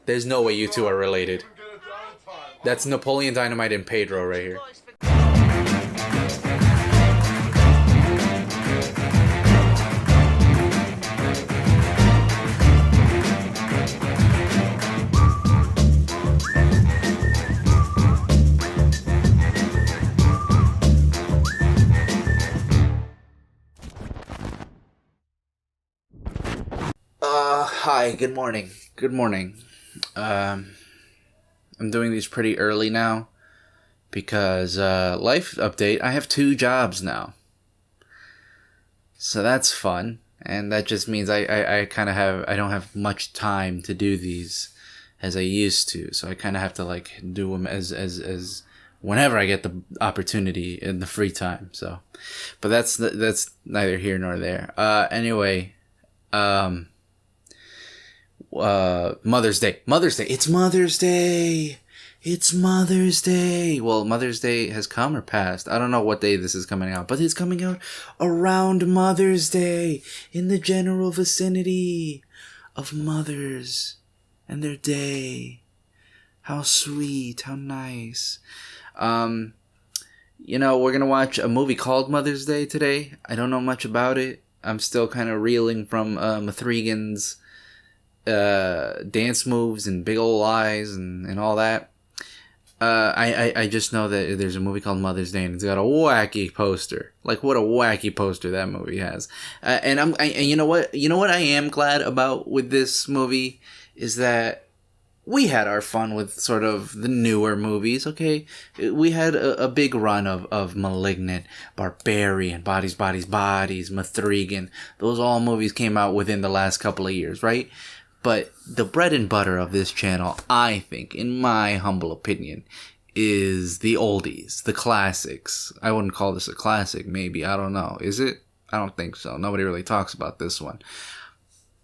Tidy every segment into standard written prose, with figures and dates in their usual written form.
There's no way you two are related. That's Napoleon Dynamite and Pedro right here. Hi, good morning. Good morning. I'm doing these pretty early now because, life update, I have 2 jobs now. So that's fun, and that just means I kind of I don't have much time to do these as I used to, so I kind of have to, like, do them as whenever I get the opportunity in the free time, so. But that's neither here nor there. Anyway, Mother's Day. It's Mother's Day. It's Mother's Day. Well, Mother's Day has come or passed. I don't know what day this is coming out, but it's coming out around Mother's Day in the general vicinity of mothers and their day. How sweet, how nice. We're gonna watch a movie called Mother's Day today. I don't know much about it. I'm still kind of reeling from Mathregan's dance moves and big ol' eyes and all that. I just know that there's a movie called Mother's Day and it's got a wacky poster. Like, what a wacky poster that movie has. And you know what I am glad about with this movie is that we had our fun with sort of the newer movies, okay? We had a big run of Malignant, Barbarian, Bodies, Mathregan. Those all movies came out within the last couple of years, right? But the bread and butter of this channel, I think, in my humble opinion, is the oldies, the classics. I wouldn't call this a classic, maybe. I don't know. Is it? I don't think so. Nobody really talks about this one.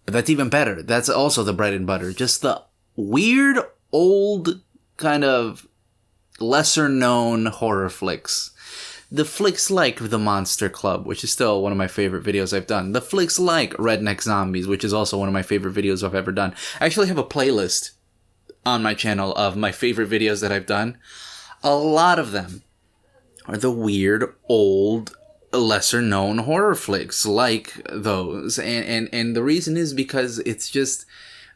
But that's even better. That's also the bread and butter. Just the weird, old, kind of lesser-known horror flicks. The flicks like The Monster Club, which is still one of my favorite videos I've done. The flicks like Redneck Zombies, which is also one of my favorite videos I've ever done. I actually have a playlist on my channel of my favorite videos that I've done. A lot of them are the weird, old, lesser-known horror flicks like those. And the reason is because it's just...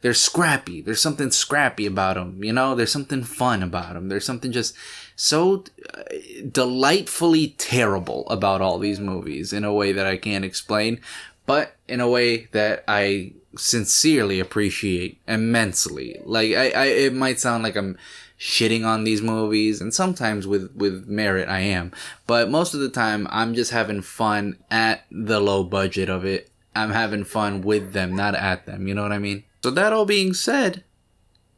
they're scrappy. There's something scrappy about them, you know? There's something fun about them. There's something just so delightfully terrible about all these movies in a way that I can't explain, but in a way that I sincerely appreciate immensely. Like, it might sound like I'm shitting on these movies, and sometimes with merit I am, but most of the time I'm just having fun at the low budget of it. I'm having fun with them, not at them, you know what I mean? So that all being said,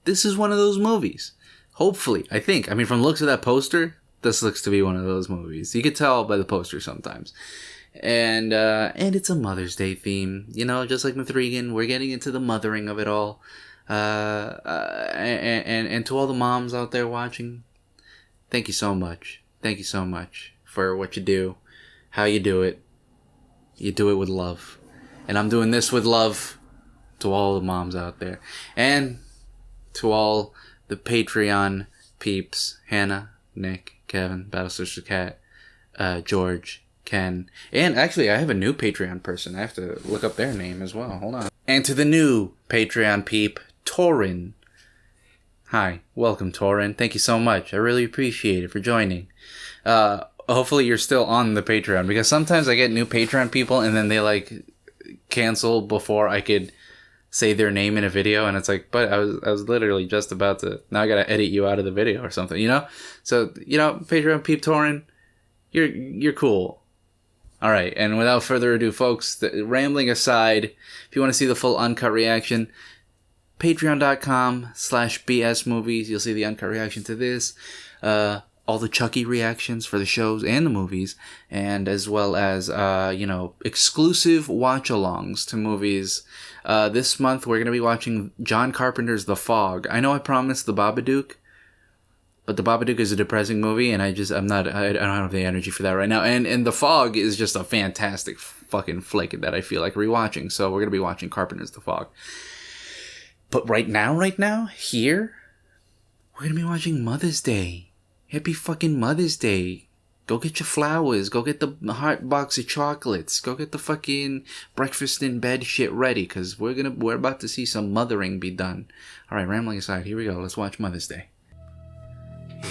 this is one of those movies. Hopefully, I think. I mean, from the looks of that poster, this looks to be one of those movies. You could tell by the poster sometimes. And it's a Mother's Day theme. You know, just like Mathregan, we're getting into the mothering of it all. And to all the moms out there watching, thank you so much. Thank you so much for what you do, how you do it. You do it with love. And I'm doing this with love to all the moms out there. And to all the Patreon peeps. Hannah, Nick, Kevin, Battle Sister Cat, George, Ken. And actually, I have a new Patreon person. I have to look up their name as well. Hold on. And to the new Patreon peep, Torin. Hi. Welcome, Torin. Thank you so much. I really appreciate it for joining. Hopefully you're still on the Patreon, because sometimes I get new Patreon people and then they, like, cancel before I could say their name in a video, and it's like, but I was literally just about to, now I gotta edit you out of the video or something, you know? So, you know, Patreon peep Torin, you're cool. Alright, and without further ado, folks, rambling aside, if you want to see the full uncut reaction, patreon.com/bsmovies, you'll see the uncut reaction to this, all the Chucky reactions for the shows and the movies, and as well as, exclusive watch-alongs to movies. This month, we're going to be watching John Carpenter's The Fog. I know I promised The Babadook, but The Babadook is a depressing movie, and I don't have the energy for that right now. And The Fog is just a fantastic fucking flick that I feel like rewatching, so we're going to be watching Carpenter's The Fog. But right now, here, we're gonna be watching Mother's Day. Happy fucking Mother's Day. Go get your flowers. Go get the hot box of chocolates. Go get the fucking breakfast in bed shit ready, because we're about to see some mothering be done. All right, rambling aside, here we go. Let's watch Mother's Day.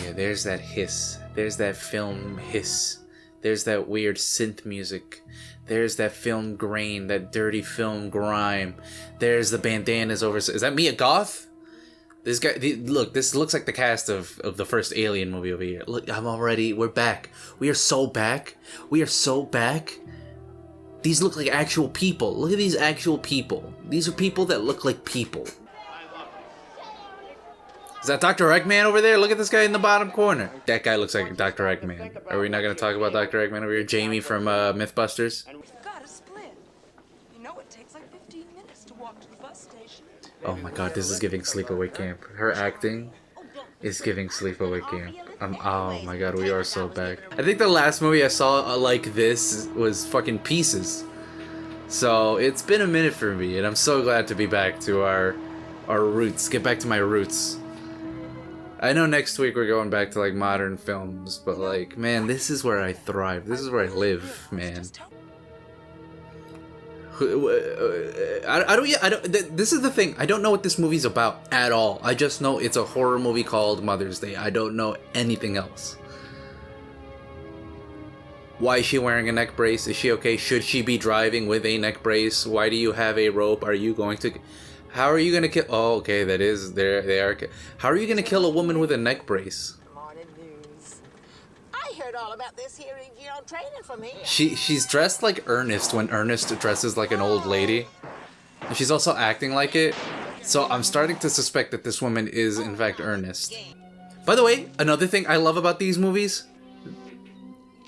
Yeah, there's that hiss. There's that film hiss. There's that weird synth music. There's that film grain, that dirty film grime. There's the bandanas over. Is that Mia Goth? This guy, look, this looks like the cast of the first Alien movie over here. Look, we're back. We are so back. We are so back. These look like actual people. Look at these actual people. These are people that look like people. Is that Dr. Eggman over there? Look at this guy in the bottom corner. That guy looks like Dr. Eggman. Are we not going to talk about Dr. Eggman over here? Jamie from Mythbusters. Got a split. You know it takes like 15 minutes to walk to the bus station. Oh my god, this is giving Sleepaway Camp. Her acting is giving Sleepaway Camp. Oh my god, we are so back. I think the last movie I saw like this was fucking Pieces. So it's been a minute for me, and I'm so glad to be back to our roots. Get back to my roots. I know next week we're going back to like modern films, but like, man, this is where I thrive. This is where I live, man. This is the thing. I don't know what this movie's about at all. I just know it's a horror movie called Mother's Day. I don't know anything else. Why is she wearing a neck brace? Is she okay? Should she be driving with a neck brace? Why do you have a rope? Are you going to... How are you gonna kill? Oh, okay, that is there. They are. How are you gonna kill a woman with a neck brace? Morning news. I heard all about this here, training for me. She's dressed like Ernest when Ernest dresses like an old lady, and she's also acting like it. So I'm starting to suspect that this woman is in fact Ernest. By the way, another thing I love about these movies.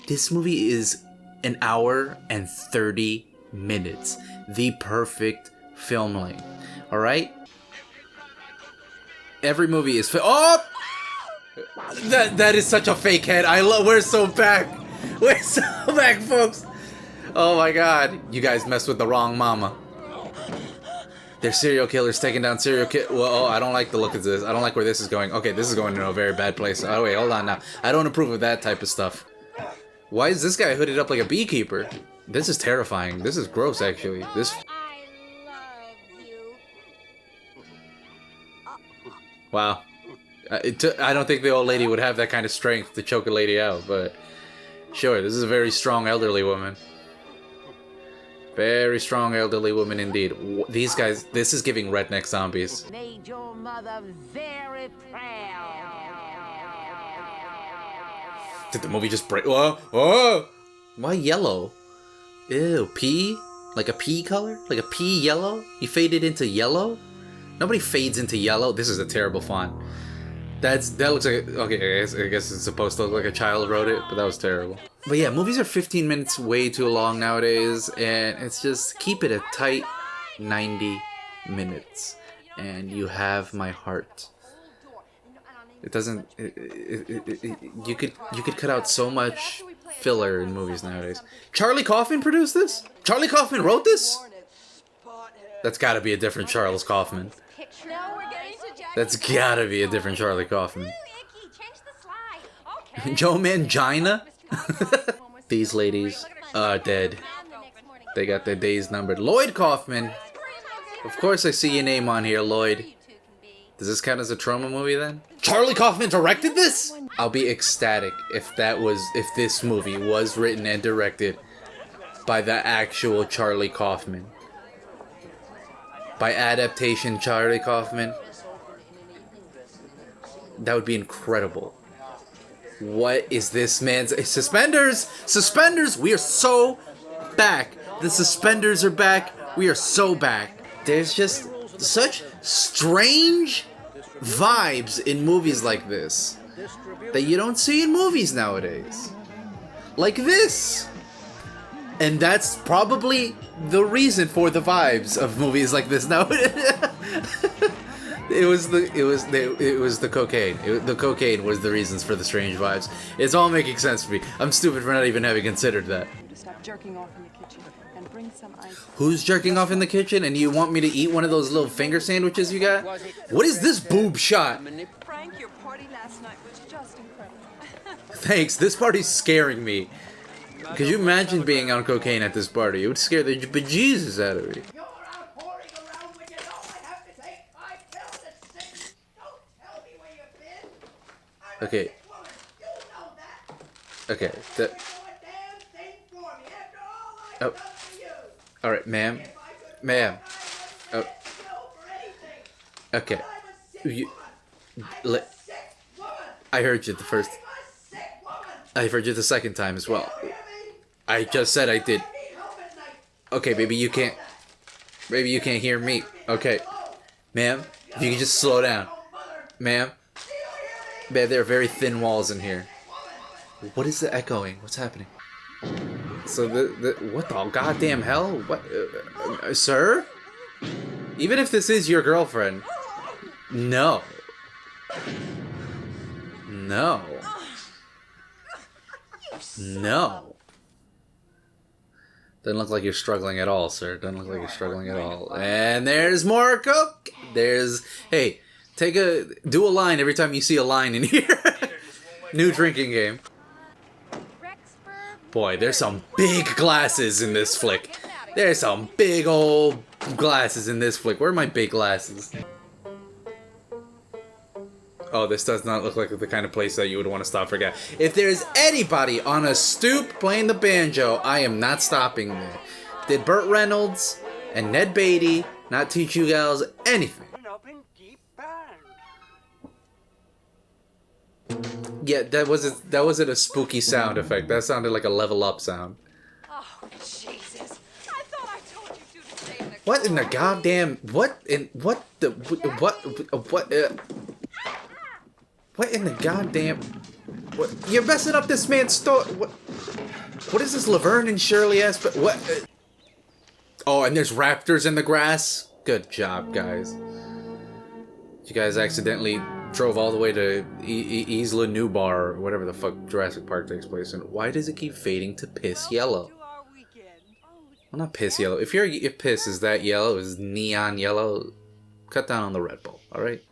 This movie is an hour and 30 minutes, the perfect film length. All right. Every movie is. Oh, that is such a fake head. We're so back. We're so back, folks. Oh my god, you guys messed with the wrong mama. They're serial killers taking down serial kill. Well, I don't like the look of this. I don't like where this is going. Okay, this is going to a very bad place. Oh wait, hold on now. I don't approve of that type of stuff. Why is this guy hooded up like a beekeeper? This is terrifying. This is gross, actually. This. Wow. I don't think the old lady would have that kind of strength to choke a lady out, but sure, this is a very strong elderly woman. Very strong elderly woman indeed. These guys, this is giving redneck zombies. Made your mother very proud. Did the movie just break? Whoa, whoa! Why yellow? Ew, pea? Like a pea color? Like a pea yellow? You faded into yellow? Nobody fades into yellow. This is a terrible font. That looks like... Okay, I guess it's supposed to look like a child wrote it, but that was terrible. But yeah, movies are 15 minutes way too long nowadays, and it's just keep it a tight 90 minutes, and you have my heart. It doesn't... you could cut out so much filler in movies nowadays. Charlie Kaufman produced this? Charlie Kaufman wrote this? That's gotta be a different Charles Kaufman. That's gotta be a different Charlie Kaufman. Joe Mangina? These ladies are dead. They got their days numbered. Lloyd Kaufman! Of course I see your name on here, Lloyd. Does this count as a trauma movie then? Charlie Kaufman directed this? I'll be ecstatic if this movie was written and directed by the actual Charlie Kaufman. By adaptation Charlie Kaufman. That would be incredible. What is this man's... Suspenders! Suspenders! We are so back. The suspenders are back. We are so back. There's just such strange vibes in movies like this that you don't see in movies nowadays. Like this. And that's probably the reason for the vibes of movies like this now. It was the cocaine. The cocaine was the reasons for the strange vibes. It's all making sense to me. I'm stupid for not even having considered that. To stop jerking off in the kitchen and bring some ice. Who's jerking off in the kitchen and you want me to eat one of those little finger sandwiches you got? What is this boob shot? Frank, your party last night was just incredible. Thanks, this party's scaring me. Could you imagine being on cocaine at this party? It would scare the bejesus out of me. You're out whoring around when you know I have to take 5 pills at 6. Don't tell me where you've been. I'm a Okay. sick woman. You know that. Okay, You do a damn thing for me after all I've Oh. done for you. alright, ma'am. If I could Ma'am. walk, I Oh. would risk you for anything. Okay. I'm a sick You, woman. I'm le- a sick woman. I heard you the first. I'm a sick woman. I heard you the second time as well. You hear me? I just said I did. I need help at night. Okay, baby, you can't. Baby, you can't hear me. Okay, ma'am, if you can just slow down, ma'am. Babe, there are very thin walls in here. What is the echoing? What's happening? So what the goddamn hell? What, sir? Even if this is your girlfriend, no. No. No. Doesn't look like you're struggling at all, sir. Doesn't look like you're struggling at all. And there's more coke. Hey, do a line every time you see a line in here. New drinking game. Boy, there's some big glasses in this flick. There's some big old glasses in this flick. Where are my big glasses? Oh, this does not look like the kind of place that you would want to stop for gas. If there's anybody on a stoop playing the banjo, I am not stopping there. Did Burt Reynolds and Ned Beatty not teach you gals anything? Yeah, that wasn't a spooky sound effect. That sounded like a level up sound. Oh, Jesus. I thought I told you to stay in the What in the goddamn what in the goddamn what? You're messing up this man's store. What is this Laverne and Shirley aspect? What? Oh, and there's raptors in the grass. Good job, guys. You guys accidentally drove all the way to Isla Nublar, or whatever the fuck Jurassic Park takes place in. Why does it keep fading to piss yellow? Well, not piss yellow. If piss is that yellow, is neon yellow, cut down on the Red Bull, alright?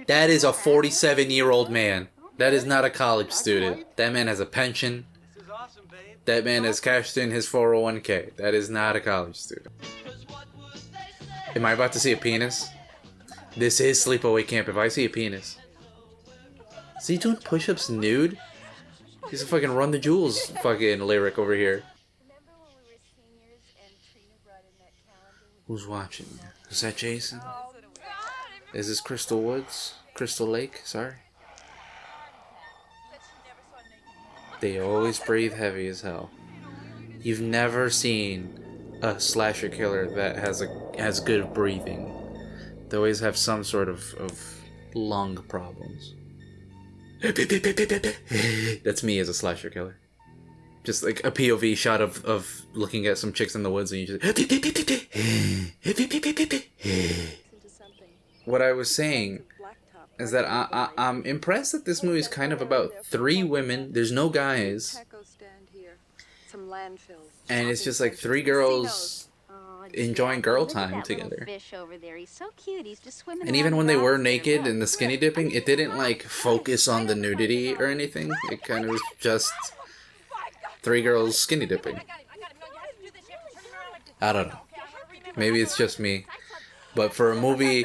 That is a 47-year-old man. That is not a college student. That man has a pension. That man has cashed in his 401k. That is not a college student. Am I about to see a penis? This is Sleepaway Camp. If I see a penis. Is he doing push-ups nude? He's a fucking Run the Jewels fucking lyric over here. Who's watching? Is that Jason? Is this Crystal Woods? Crystal Lake? Sorry. They always breathe heavy as hell. You've never seen a slasher killer that has good breathing. They always have some sort of lung problems. That's me as a slasher killer. Just like a POV shot of looking at some chicks in the woods and you just... What I was saying is that I'm impressed that this movie is kind of about 3 women. There's no guys. And it's just like 3 girls enjoying girl time together. And even when they were naked and the skinny dipping, it didn't like focus on the nudity or anything. It kind of was just 3 girls skinny dipping. I don't know. Maybe it's just me. But for a movie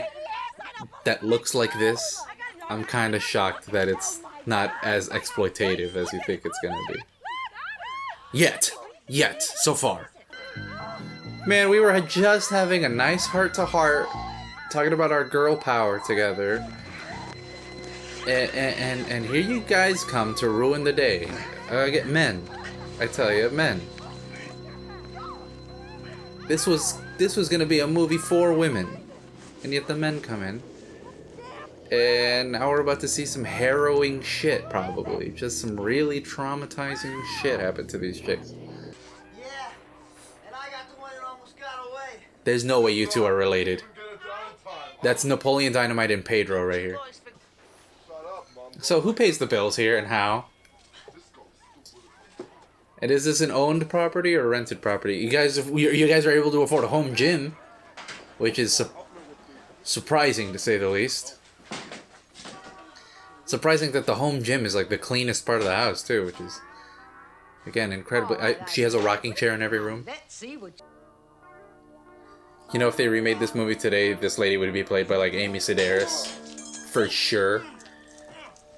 that looks like this, I'm kind of shocked that it's not as exploitative as you think it's gonna be. Yet, so far. Man, we were just having a nice heart-to-heart, talking about our girl power together. And here you guys come to ruin the day. Get men. I tell you, men. This was gonna be a movie for women. And yet the men come in. And now we're about to see some harrowing shit, probably. Just some really traumatizing shit happen to these chicks. Yeah, and I got the one that almost got away. There's no way you two are related. That's Napoleon Dynamite and Pedro right here. So who pays the bills here and how? And is this an owned property or rented property? You guys are able to afford a home gym, which is surprising to say the least. Surprising that the home gym is like the cleanest part of the house too, which is again incredibly. She has a rocking chair in every room. You know, if they remade this movie today, this lady would be played by like Amy Sedaris, for sure.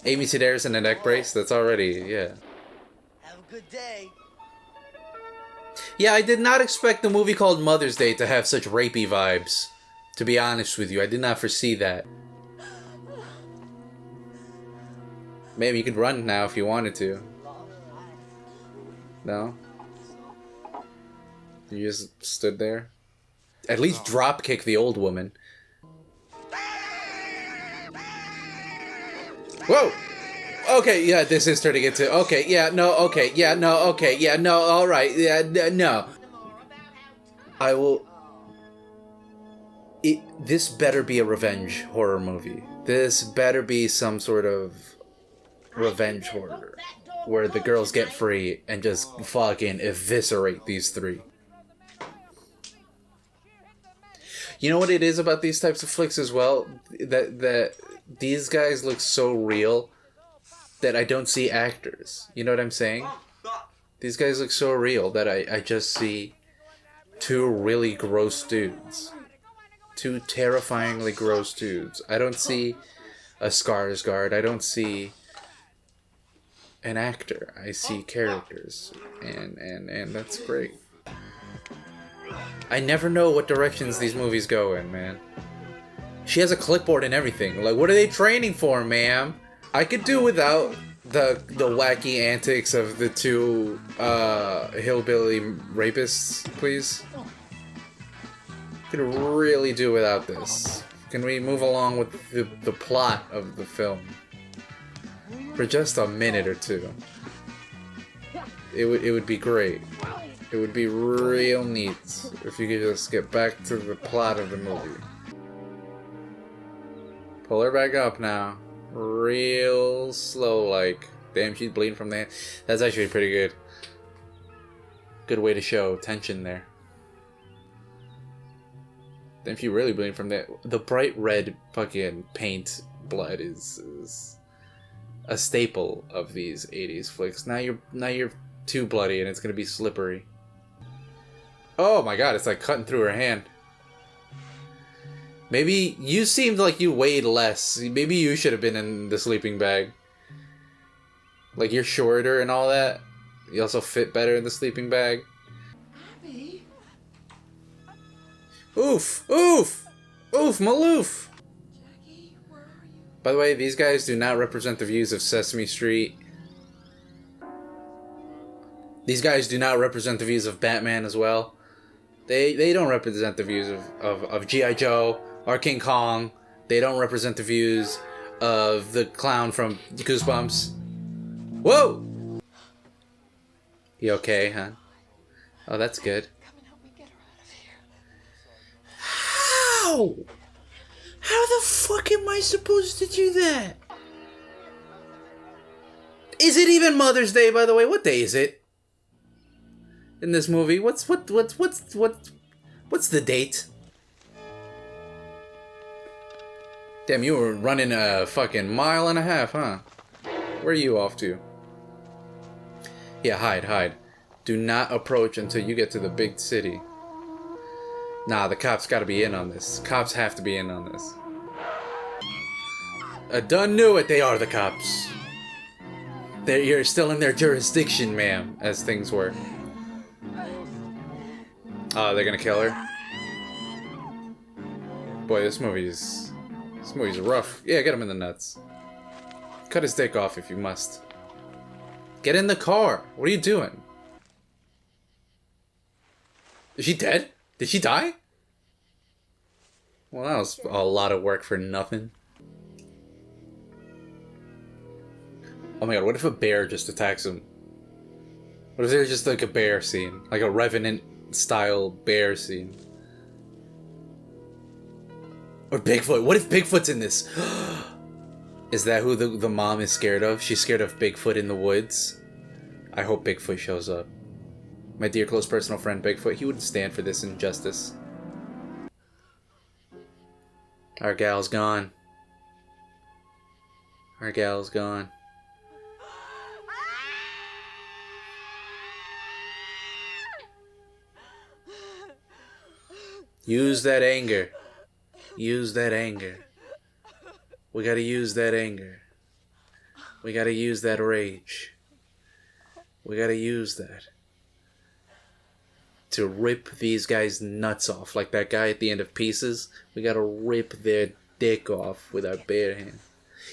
Amy Sedaris in a neck brace. That's already Have a good day. Yeah, I did not expect the movie called Mother's Day to have such rapey vibes. To be honest with you, I did not foresee that. Maybe you could run now if you wanted to. No? You just stood there? At least drop kick the old woman. Whoa! Okay, yeah, this is turning into... Okay, yeah, no, okay, yeah, no, okay, yeah, no, alright, yeah, no. I will... This better be a revenge horror movie. This better be some sort of revenge horror. Where the girls get free and just fucking eviscerate these three. You know what it is about these types of flicks as well? That these guys look so real that I don't see actors. You know what I'm saying? These guys look so real that I just see two really gross dudes. Two terrifyingly gross dudes. I don't see a Skarsgård. I don't see an actor. I see characters. And that's great. I never know what directions these movies go in, man. She has a clipboard and everything. Like, what are they training for, ma'am? I could do without the wacky antics of the two hillbilly rapists, please. Could really do without this. Can we move along with the plot of the film for just a minute or two? It would be great. It would be real neat if you could just get back to the plot of the movie. Pull her back up now. Real slow, like. Damn, she's bleeding from the hand. That's actually pretty good. Good way to show tension there. Damn, she's really bleeding from that. The bright red fucking paint blood is a staple of these 80s flicks. Now you're too bloody and it's gonna be slippery. Oh my god, it's like cutting through her hand. Maybe you seemed like you weighed less. Maybe you should have been in the sleeping bag. Like, you're shorter and all that. You also fit better in the sleeping bag. Abby. Oof! Oof! Oof, Maloof! Jackie, where are you? By the way, these guys do not represent the views of Sesame Street. These guys do not represent the views of Batman as well. They don't represent the views of G.I. Joe or King Kong. They don't represent the views of the clown from Goosebumps. Whoa! You okay, huh? Oh, that's good. Come and help me get her out of here. How? How the fuck am I supposed to do that? Is it even Mother's Day, by the way? What day is it? In this movie, what's the date? Damn, you were running a fucking mile and a half, huh? Where are you off to? Yeah, hide. Do not approach until you get to the big city. Nah, the cops gotta be in on this. Cops have to be in on this. I done knew it, they are the cops. You're still in their jurisdiction, ma'am, as things were. Oh, they're gonna kill her? Boy, this movie's rough. Yeah, get him in the nuts. Cut his dick off if you must. Get in the car. What are you doing? Is she dead? Did she die? Well, that was a lot of work for nothing. Oh my god, what if a bear just attacks him? What if there's just like a bear scene? Like a Revenant style bear scene? Or Bigfoot. What if Bigfoot's in this? Is that who the mom is scared of? She's scared of Bigfoot in the woods? I hope Bigfoot shows up. My dear close personal friend Bigfoot, he wouldn't stand for this injustice. Our gal's gone. Our gal's gone. Use that anger. Use that anger. We gotta use that anger. We gotta use that rage. We gotta use that to rip these guys' nuts off. Like that guy at the end of Pieces. We gotta rip their dick off with our bare hands.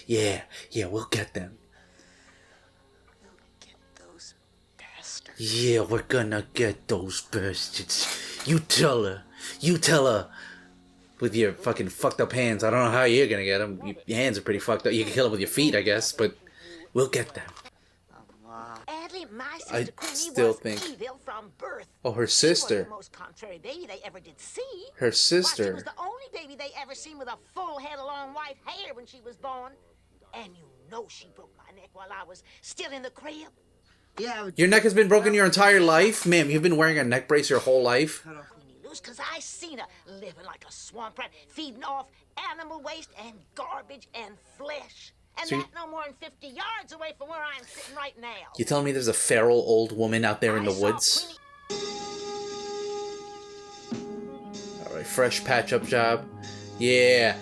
Yeah, we'll get them. Get those bastards. Yeah, we're gonna get those bastards. You tell her. You tell her. With your fucking fucked up hands. I don't know how you're gonna get them. Your hands are pretty fucked up. You can kill them with your feet, I guess, but we'll get them. Adley, my sister I Queenie still was think... evil from birth. Oh, her She was sister. the most contrary baby they ever did see. Her Why, she sister. was the only baby they ever seen with a full head of long white hair when she was born. And you know she broke my neck while I was still in the crib. Yeah, Your neck has been broken your entire life? Ma'am, you've been wearing a neck brace your whole life? Queenie Lou's, cause I seen her living like a swamp rat, feeding off animal waste and garbage and flesh. And So that no more than 50 yards away from where I'm sitting right now. You telling me there's a feral old woman out there in the I saw woods? Queenie- Alright, fresh patch-up job. Yeah,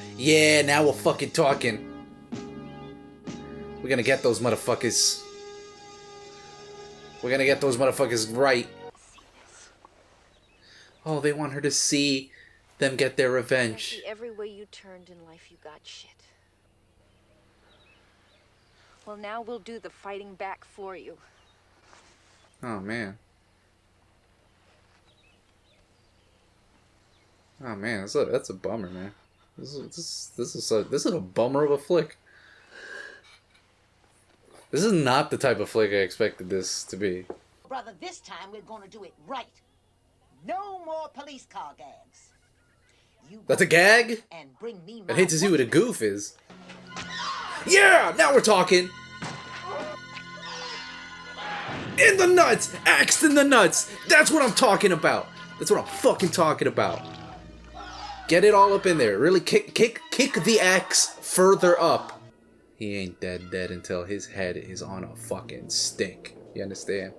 now we're fucking talking. We're gonna get those motherfuckers. We're gonna get those motherfuckers right. Oh, they want her to see them get their revenge. Every way you turned in life, you got shit. Well, now we'll do the fighting back for you. Oh, man. Oh, man, that's a bummer, man. This is a bummer of a flick. This is not the type of flick I expected this to be. Brother, this time we're gonna do it right. No more police car gags. You That's a go gag? and bring me I'd my hate to see what a woman. goof is. Yeah! Now we're talking! In the nuts! Axed in the nuts! That's what I'm talking about! That's what I'm fucking talking about. Get it all up in there. Really kick the axe further up. He ain't dead until his head is on a fucking stick. You understand?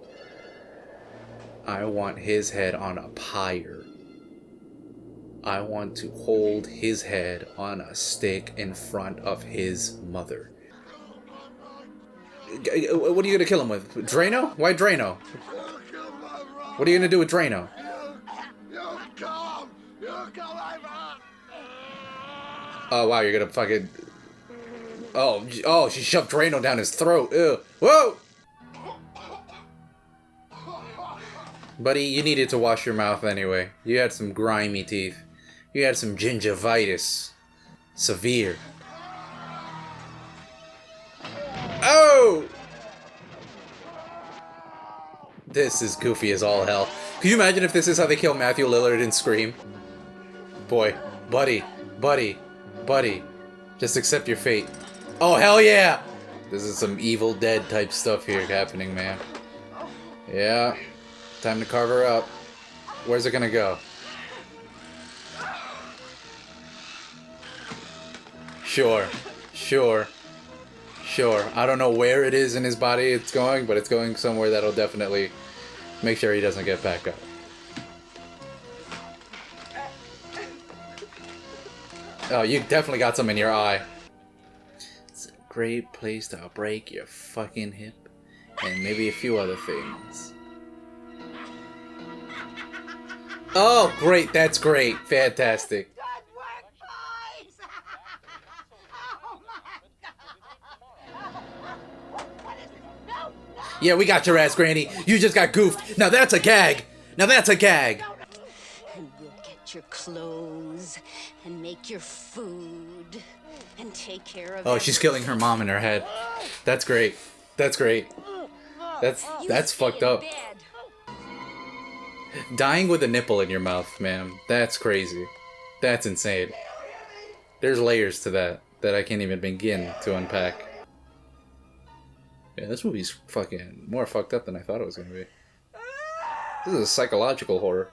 I want his head on a pyre. I want to hold his head on a stick in front of his mother. What are you gonna kill him with? Drano? Why Drano? What are you gonna do with Drano? Oh wow, you're gonna fucking... Oh, she shoved Drano down his throat. Ew. Whoa! Buddy, you needed to wash your mouth anyway. You had some grimy teeth. You had some gingivitis. Severe. Oh! This is goofy as all hell. Can you imagine if this is how they kill Matthew Lillard in Scream? Boy, buddy. Just accept your fate. Oh, hell yeah! This is some Evil Dead type stuff here happening, man. Yeah. Time to carve her up. Where's it gonna go? Sure. I don't know where it is in his body it's going, but it's going somewhere that'll definitely make sure he doesn't get back up. Oh, you definitely got some in your eye. It's a great place to break your fucking hip. And maybe a few other things. Oh, great. That's great. Fantastic. Good work, boys! Oh my God! What is it? No! Yeah, we got your ass, Granny. You just got goofed. Now that's a gag. And we'll get your clothes and make your food and take care of Oh, she's killing her mom in her head. That's great. That's fucked up. Dying with a nipple in your mouth, ma'am. That's crazy. That's insane. There's layers to that I can't even begin to unpack. Yeah, this movie's fucking more fucked up than I thought it was gonna be. This is a psychological horror.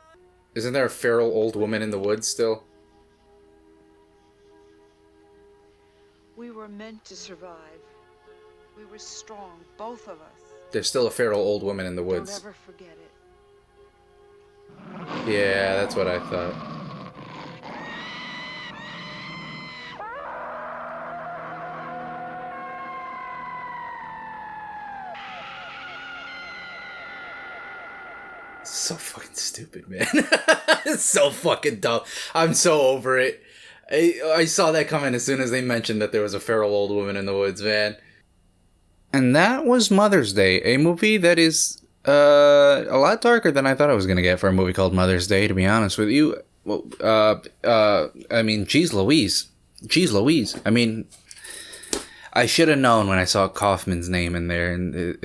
Isn't there a feral old woman in the woods still? We were meant to survive. We were strong, both of us. There's still a feral old woman in the Don't woods. ever forget it. Yeah, that's what I thought. So fucking stupid, man. It's so fucking dumb. I'm so over it. I saw that coming as soon as they mentioned that there was a feral old woman in the woods, man. And that was Mother's Day, a movie that is a lot darker than I thought I was gonna get for a movie called Mother's Day, to be honest with you. Well, I mean, geez Louise. I mean, I should have known when I saw Kaufman's name in there, and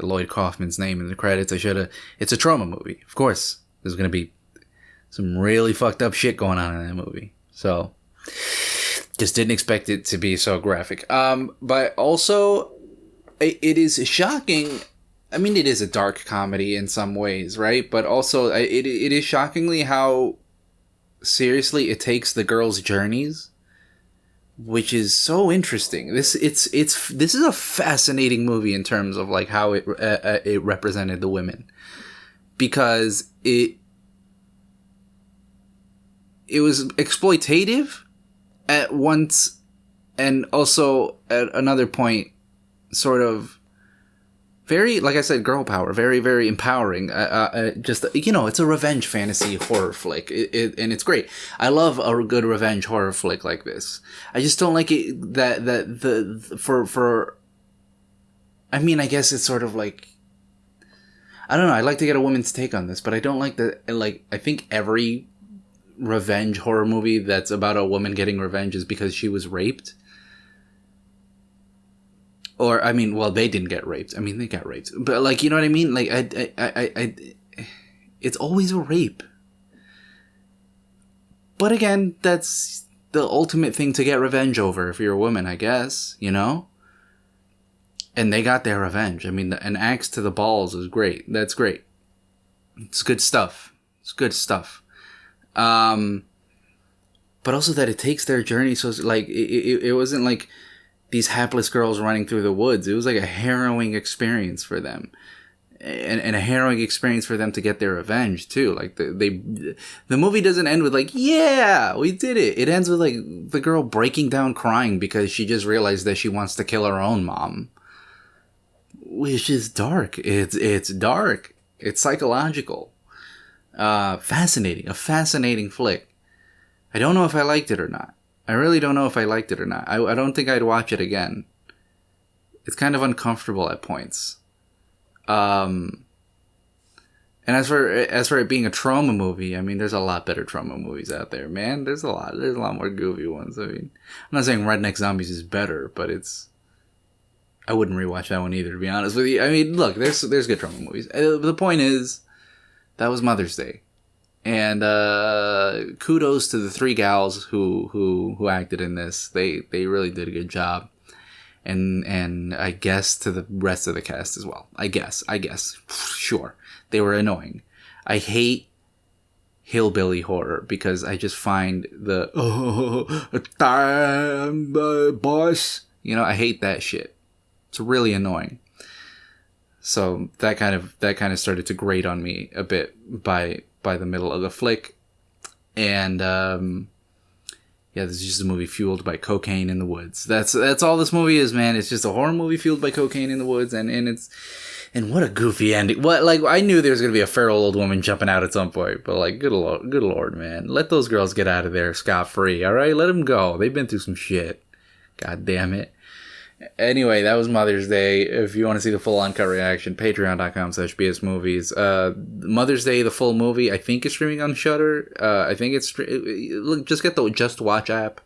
Lloyd Kaufman's name in the credits. I should have. It's a trauma movie, of course. There's gonna be some really fucked up shit going on in that movie. So, just didn't expect it to be so graphic. But also, it is shocking. I mean, it is a dark comedy in some ways, right? But also, it is shockingly how seriously it takes the girls' journeys, which is so interesting. This is a fascinating movie in terms of like how it represented the women, because it was exploitative at once, and also at another point, sort of very, like I said, girl power, very, very empowering. Just, you know, it's a revenge fantasy horror flick, and it's great. I love a good revenge horror flick like this. I just don't like it I mean, I guess it's sort of like, I don't know. I'd like to get a woman's take on this, but I don't like that. Like, I think every revenge horror movie that's about a woman getting revenge is because she was raped. Or, I mean, well, they didn't get raped. I mean, they got raped. But, like, you know what I mean? Like, it's always a rape. But again, that's the ultimate thing to get revenge over if you're a woman, I guess, you know? And they got their revenge. I mean, an axe to the balls is great. That's great. It's good stuff. It's good stuff. But also that it takes their journey, so it's like, it wasn't like these hapless girls running through the woods. It was like a harrowing experience for them, and a harrowing experience for them to get their revenge too. Like the movie doesn't end with like, yeah, we did it. It ends with like the girl breaking down crying because she just realized that she wants to kill her own mom, which is dark. It's dark. It's psychological. Fascinating. A fascinating flick. I don't know if I liked it or not. I really don't know if I liked it or not. I don't think I'd watch it again. It's kind of uncomfortable at points. And as for it being a trauma movie, I mean, there's a lot better trauma movies out there, man. There's a lot more goofy ones. I mean, I'm not saying Redneck Zombies is better, but I wouldn't rewatch that one either, to be honest with you. I mean, look, there's good trauma movies. The point is, that was Mother's Day. And kudos to the three gals who acted in this. They really did a good job. And I guess to the rest of the cast as well. I guess. Sure. They were annoying. I hate hillbilly horror because I just find the boss. You know, I hate that shit. It's really annoying. So that kind of started to grate on me a bit by the middle of the flick. And this is just a movie fueled by cocaine in the woods. That's all this movie is, man. It's just a horror movie fueled by cocaine in the woods, and what a goofy ending. What, like, I knew there was gonna be a feral old woman jumping out at some point, but like, good lord, man, let those girls get out of there scot free. All right, let them go. They've been through some shit. God damn it. Anyway, that was Mother's Day. If you want to see the full uncut reaction, patreon.com/bsmovies. Mother's Day, the full movie, I think is streaming on Shudder. I think it's just get the Just Watch app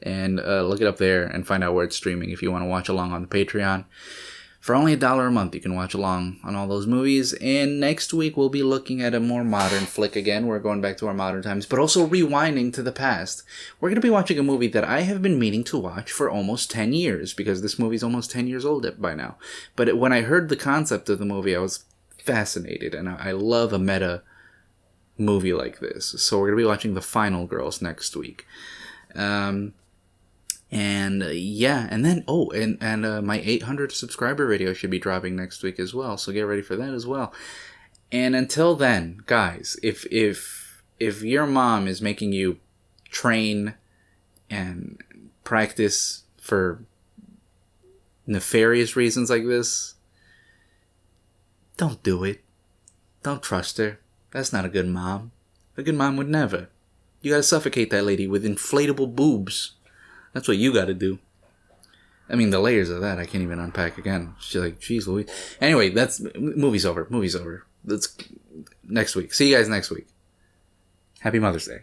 and look it up there and find out where it's streaming if you want to watch along on the Patreon. For only $1 a month, you can watch along on all those movies. And next week, we'll be looking at a more modern flick again. We're going back to our modern times, but also rewinding to the past. We're going to be watching a movie that I have been meaning to watch for almost 10 years, because this movie's almost 10 years old by now. But when I heard the concept of the movie, I was fascinated, and I love a meta movie like this. So we're going to be watching The Final Girls next week. And then my 800 subscriber video should be dropping next week as well, so get ready for that as well. And until then, guys, if your mom is making you train and practice for nefarious reasons like this, don't do it. Don't trust her. That's not a good mom. A good mom would never. You gotta suffocate that lady with inflatable boobs. That's what you gotta do. I mean, the layers of that I can't even unpack again. She's like, geez, Louis. Anyway, that's... Movie's over. That's next week. See you guys next week. Happy Mother's Day.